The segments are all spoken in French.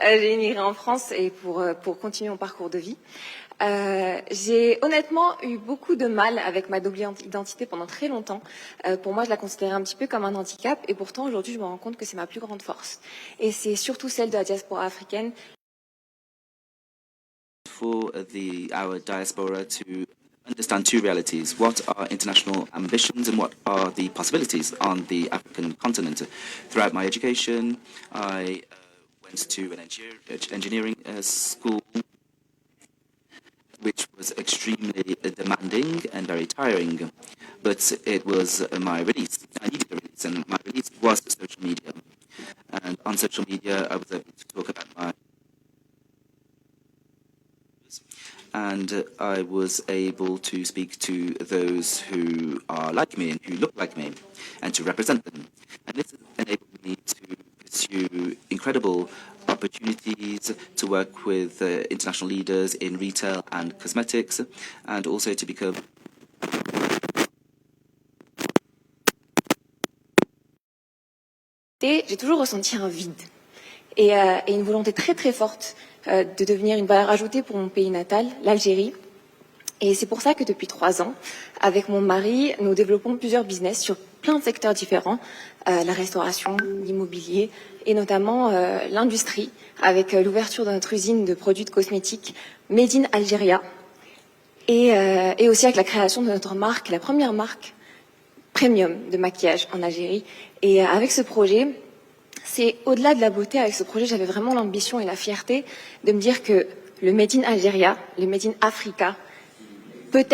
j'ai immigré en France et pour continuer mon parcours de vie. J'ai honnêtement eu beaucoup de mal avec ma double identité pendant très longtemps. Pour moi, je la considérais un petit peu comme un handicap et pourtant aujourd'hui, je me rends compte que c'est ma plus grande force. Et c'est surtout celle de la diaspora africaine. For our diaspora to understand two realities: what are international ambitions and what are the possibilities on the African continent. Throughout my education, I went to an engineering school, which was extremely demanding and very tiring, but it was my release. I needed a release, and my release was social media. And on social media, I was able to talk about my and I was able to speak to those who are like me and who look like me, and to represent them. And this enabled me to pursue incredible opportunities to work with international leaders in retail and cosmetics, and also to become J'ai toujours ressenti un vide et une volonté très très forte de devenir une valeur ajoutée pour mon pays natal, l'Algérie. Et c'est pour ça que depuis 3 ans, avec mon mari, nous développons plusieurs business sur plein de secteurs différents, la restauration, l'immobilier et notamment l'industrie, avec l'ouverture de notre usine de produits de cosmétiques Made in Algeria et aussi avec la création de notre marque, la première marque premium de maquillage en Algérie. Et avec ce projet, c'est au-delà de la beauté, avec ce projet, j'avais vraiment l'ambition et la fierté de me dire que le Made in Algeria, le Made in Africa, peut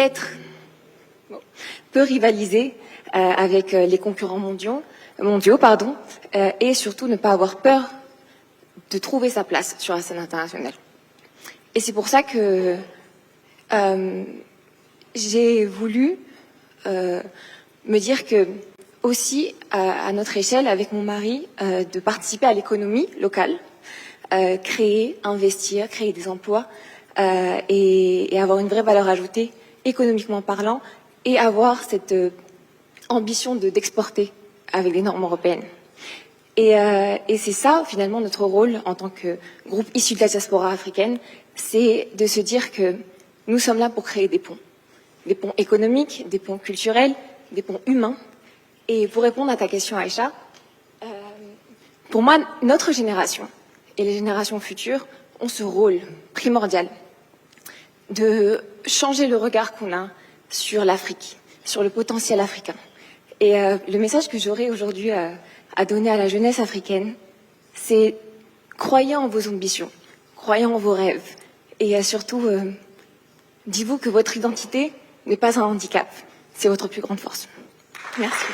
rivaliser avec les concurrents mondiaux, et surtout ne pas avoir peur de trouver sa place sur la scène internationale. Et c'est pour ça que j'ai voulu me dire que aussi, à notre échelle, avec mon mari, de participer à l'économie locale, créer, investir, créer des emplois et avoir une vraie valeur ajoutée, économiquement parlant, et avoir cette ambition d'exporter avec des normes européennes. Et c'est ça, finalement, notre rôle en tant que groupe issu de la diaspora africaine, c'est de se dire que nous sommes là pour créer des ponts économiques, des ponts culturels, des ponts humains. Et pour répondre à ta question, Aïcha, pour moi, notre génération et les générations futures ont ce rôle primordial de changer le regard qu'on a sur l'Afrique, sur le potentiel africain. Et le message que j'aurais aujourd'hui à donner à la jeunesse africaine, c'est croyez en vos ambitions, croyez en vos rêves, et surtout, dites-vous que votre identité n'est pas un handicap, c'est votre plus grande force. Merci.